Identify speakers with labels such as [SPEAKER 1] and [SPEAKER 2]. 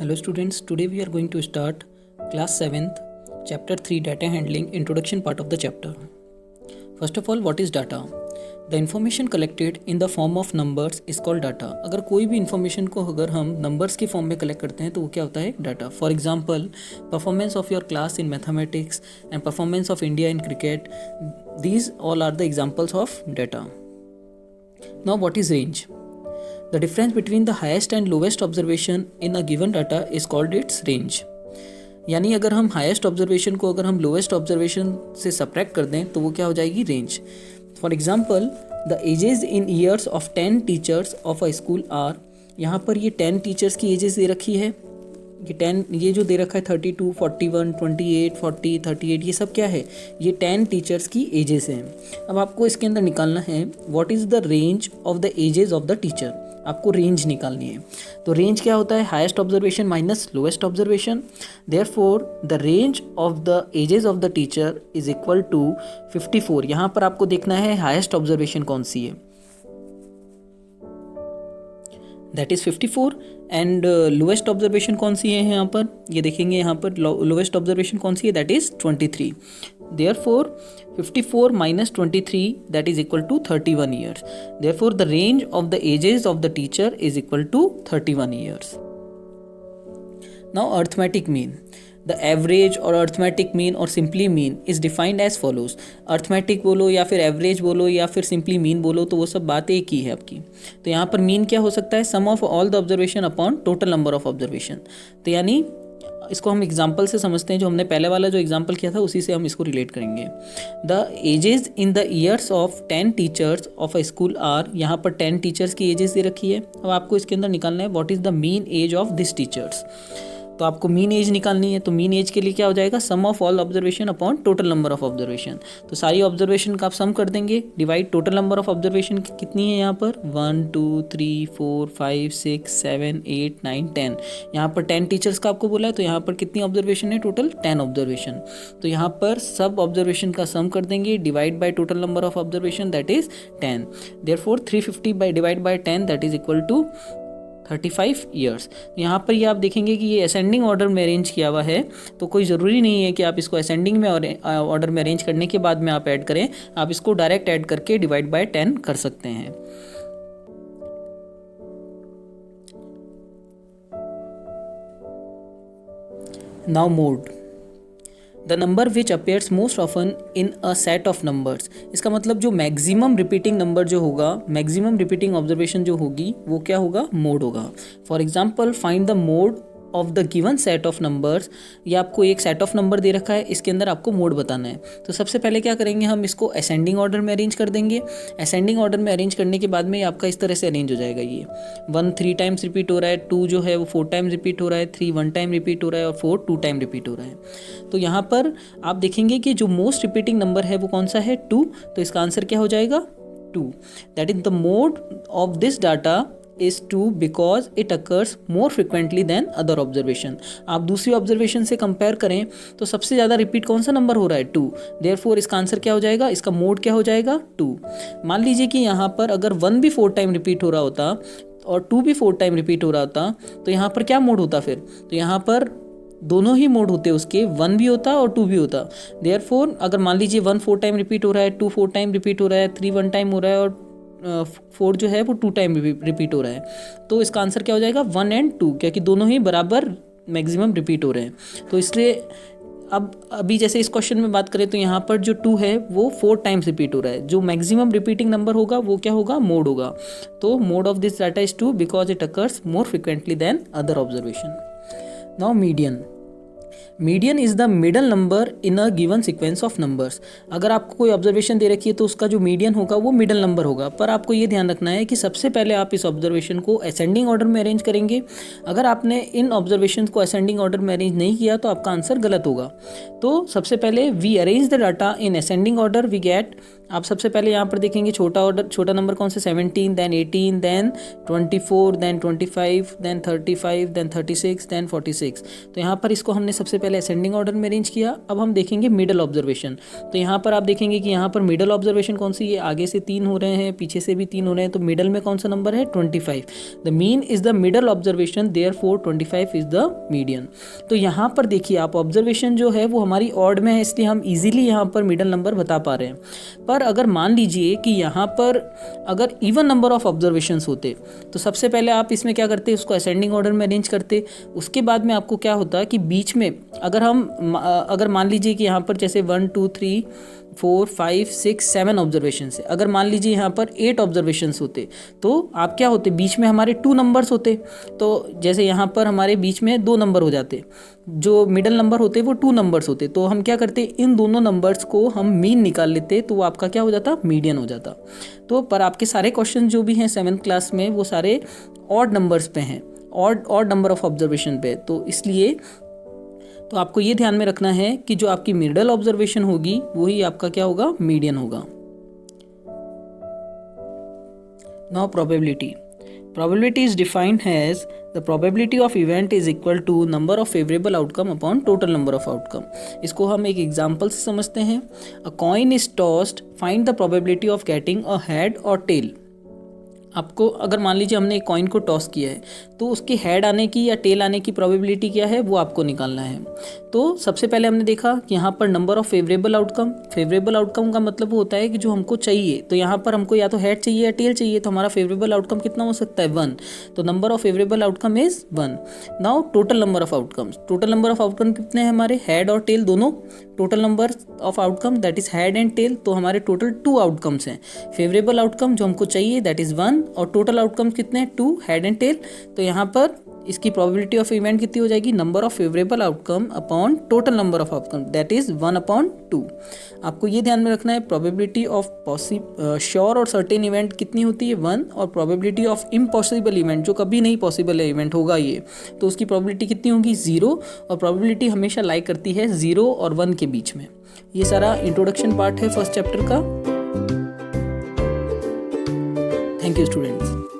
[SPEAKER 1] Hello students, today we are going to start class 7th chapter 3 data handling introduction part of the chapter. First of all, what is data? The information collected in the form of numbers is called data. अगर कोई भी information को अगर हम numbers के form में collect करते हैं तो वो क्या होता है data. For example, performance of your class in mathematics and performance of India in cricket, these all are the examples of data. Now what is range? The difference between the highest and lowest observation in a given data is called its range. यानी अगर हम highest observation को अगर हम lowest observation से subtract कर दें तो वो क्या हो जाएगी range. For example the ages in years of 10 teachers of a school are. यहाँ पर ये 10 टीचर्स की एजेस दे रखी है. ये जो दे रखा है 32, 41, 28, 40, 38 ये सब क्या है, ये 10 टीचर्स की एजेस हैं. अब आपको इसके अंदर निकालना है what is the range of the ages of the teacher. आपको रेंज निकालनी है. तो रेंज क्या होता है, highest observation minus lowest observation. Therefore the range of the ages of the teacher is equal to 54. यहाँ पर आपको देखना है हाईएस्ट ऑब्जर्वेशन कौन सी है, that is 54 and lowest observation कौन सी है यहाँ पर, ये देखेंगे यहाँ पर लोएस्ट ऑब्जर्वेशन कौन सी है, that is 23. Therefore 54 minus 23 that is equal to 31 years. Therefore the range of the ages of the teacher is equal to 31 years. Now arithmetic mean. The average or arithmetic mean or simply mean is defined as follows. arithmetic बोलो या फिर average बोलो या फिर simply mean बोलो तो वो सब बात एक ही है आपकी. तो यहाँ पर mean क्या हो सकता है, sum of all the observation upon total number of observation. तो यानी इसको हम एग्जाम्पल से समझते हैं, जो हमने पहले वाला जो एग्जाम्पल किया था उसी से हम इसको रिलेट करेंगे. The ages in the years of 10 teachers of a school are. यहाँ पर 10 टीचर्स की एजेस दे रखी है. अब आपको इसके अंदर निकालना है what is the mean age of this teachers. तो आपको मीन एज निकालनी है. तो मीन एज के लिए क्या हो जाएगा, sum of all observation upon total number of observation. तो सारी ऑब्जर्वेशन का आप सम कर देंगे, divide total number of observation कितनी है यहाँ पर 1 2 3 4 5 6 7 8 9 10. यहाँ पर 10 टीचर्स का आपको बोला है तो यहाँ पर कितनी ऑब्जर्वेशन है, टोटल 10 ऑब्जर्वेशन. तो यहाँ पर सब ऑब्जर्वेशन का सम कर देंगे, divide by total number of observation that is 10. Therefore 350 by divide by 10 that is equal to 35 years. यहाँ पर ये आप देखेंगे कि ये असेंडिंग ऑर्डर में अरेंज किया हुआ है. तो कोई ज़रूरी नहीं है कि आप इसको असेंडिंग में ऑर्डर में अरेंज करने के बाद में आप ऐड करें. आप इसको डायरेक्ट ऐड करके डिवाइड बाय 10 कर सकते हैं. Now mode. The number which appears most often in a set of numbers. इसका मतलब जो मैक्सिमम रिपीटिंग नंबर जो होगा, मैक्सिमम रिपीटिंग ऑब्जर्वेशन जो होगी वो क्या होगा, मोड होगा. For example find the mode of the given set of numbers. ये आपको एक सेट ऑफ नंबर दे रखा है, इसके अंदर आपको मोड बताना है. तो सबसे पहले क्या करेंगे, हम इसको असेंडिंग ऑर्डर में अरेंज कर देंगे. असेंडिंग ऑर्डर में अरेंज करने के बाद में आपका इस तरह से अरेंज हो जाएगा. ये 1 3 टाइम्स रिपीट हो रहा है, 2 जो है वो 4 टाइम्स रिपीट हो रहा है, 3 1 टाइम रिपीट हो रहा है और 4 2 टाइम रिपीट हो रहा है. तो यहाँ पर आप देखेंगे कि जो मोस्ट रिपीटिंग नंबर है वो कौन सा है, 2. तो इसका आंसर क्या हो जाएगा, 2. That is the mode of this data is 2 because it occurs more frequently than other observation. आप दूसरी ऑब्जर्वेशन से कंपेयर करें तो सबसे ज़्यादा रिपीट कौन सा नंबर हो रहा है, 2. Therefore इसका आंसर क्या हो जाएगा, इसका मोड क्या हो जाएगा, 2. मान लीजिए कि यहाँ पर अगर 1 भी 4 टाइम रिपीट हो रहा होता और 2 भी 4 टाइम रिपीट हो रहा होता तो यहाँ पर क्या मोड होता फिर, तो यहाँ पर दोनों ही मोड होते, उसके 1 भी होता और 2 भी होता. देयरफॉर अगर मान लीजिए 1 4 टाइम रिपीट हो रहा है, 2 4 टाइम रिपीट हो रहा है, 3 1 टाइम हो रहा है और 4 जो है वो 2 टाइम रिपीट हो रहा है, तो इसका आंसर क्या हो जाएगा, 1 and 2, क्योंकि दोनों ही बराबर मैक्सिमम रिपीट हो रहे हैं. तो इसलिए अब अभी जैसे इस क्वेश्चन में बात करें तो यहाँ पर जो 2 है वो 4 टाइम्स रिपीट हो रहा है. जो मैक्सिमम रिपीटिंग नंबर होगा वो क्या होगा, मोड होगा. तो mode of this data is 2 because it occurs more frequently than other observation. Now median. Median is the middle number in a given sequence of numbers. अगर आपको कोई ऑब्जर्वेशन दे रखी है तो उसका जो मीडियन होगा वो मिडल नंबर होगा. पर आपको ये ध्यान रखना है कि सबसे पहले आप इस ऑब्जर्वेशन को असेंडिंग ऑर्डर में अरेंज करेंगे. अगर आपने इन ऑब्जर्वेशन को असेंडिंग ऑर्डर में अरेंज नहीं किया तो आपका आंसर गलत होगा. तो सबसे पहले we arrange the data in ascending order, we get आप सबसे पहले यहाँ पर देखेंगे छोटा नंबर कौन सा 17, then 18, then 24, then 25, then 35, then 36, then 46। तो यहाँ पर इसको हमने सबसे पहले असेंडिंग ऑर्डर में अरेंज किया। अब हम देखेंगे मिडल ऑब्जर्वेशन। तो यहाँ पर आप देखेंगे कि यहाँ पर मिडल ऑब्जर्वेशन कौन सी है, आगे से 3 हो रहे हैं, पीछे से भी 3 हो रहे हैं, तो मिडल में कौन सा नंबर है 25। The mean is the middle observation, therefore 25 is the median. तो यहाँ पर देखिए आप, ऑब्जर्वेशन जो है वो हमारी ऑड में है, इसलिए हम इजीली यहाँ पर मिडल नंबर बता पा रहे हैं। पर अगर मान लीजिए कि यहाँ पर अगर इवन नंबर ऑफ ऑब्जर्वेशंस होते तो सबसे पहले आप इसमें क्या करते, उसको असेंडिंग ऑर्डर में अरेंज करते। उसके बाद में आपको क्या होता कि बीच में अगर मान लीजिए कि यहाँ पर जैसे 1 2 3 4 5 6 7 ऑब्जर्वेशन है, अगर मान लीजिए यहाँ पर 8 ऑब्जर्वेशंस होते तो आप क्या होते, बीच में हमारे 2 नंबर्स होते। तो जैसे यहाँ पर हमारे बीच में 2 नंबर हो जाते, जो मिडल नंबर होते वो 2 नंबर्स होते। तो हम क्या करते, इन दोनों नंबर्स को हम मीन निकाल लेते, तो वो आपका क्या हो जाता, मीडियन हो जाता। तो पर आपके सारे क्वेश्चन जो भी हैं 7th क्लास में वो सारे ऑड नंबर्स पे हैं, ऑड नंबर ऑफ ऑब्जर्वेशन पे। तो इसलिए तो आपको ये ध्यान में रखना है कि जो आपकी मिडल ऑब्जर्वेशन होगी वही आपका क्या होगा, मीडियन होगा। Now probability is defined as the probability of event is equal to number of favourable outcome upon total number of outcome. इसको हम एक एग्जाम्पल से समझते हैं। A coin is tossed, find the probability of getting a head और tail. आपको अगर मान लीजिए हमने एक कॉइन को टॉस किया है तो उसकी हेड आने की या टेल आने की प्रोबेबिलिटी क्या है वो आपको निकालना है। तो सबसे पहले हमने देखा कि यहाँ पर नंबर ऑफ फेवरेबल आउटकम का मतलब होता है कि जो हमको चाहिए, तो यहाँ पर हमको या तो हेड चाहिए या टेल चाहिए, तो हमारा फेवरेबल आउटकम कितना हो सकता है 1। तो number of favourable outcome is 1। Now total number of outcome कितने हैं हमारे, हेड और टेल दोनों। Total number of outcome that is head and tail, तो हमारे टोटल 2 आउटकम्स हैं। फेवरेबल आउटकम जो हमको चाहिए दैट इज 1 और टोटल आउटकम कितने हैं 2, हेड एंड टेल। तो यहाँ पर इसकी प्रोबेबिलिटी ऑफ इवेंट कितनी हो जाएगी, number of favourable outcome upon total number of outcome that is 1/2। आपको ये ध्यान में रखना है, प्रोबेबिलिटी ऑफ श्योर और सर्टेन इवेंट कितनी होती है 1, और प्रोबेबिलिटी ऑफ इम्पॉसिबल इवेंट जो कभी नहीं पॉसिबल है इवेंट होगा ये, तो उसकी प्रोबेबिलिटी कितनी होगी 0। और प्रोबेबिलिटी हमेशा लाई करती है 0 और 1 के बीच में। ये सारा इंट्रोडक्शन पार्ट है फर्स्ट चैप्टर का। Thank you students.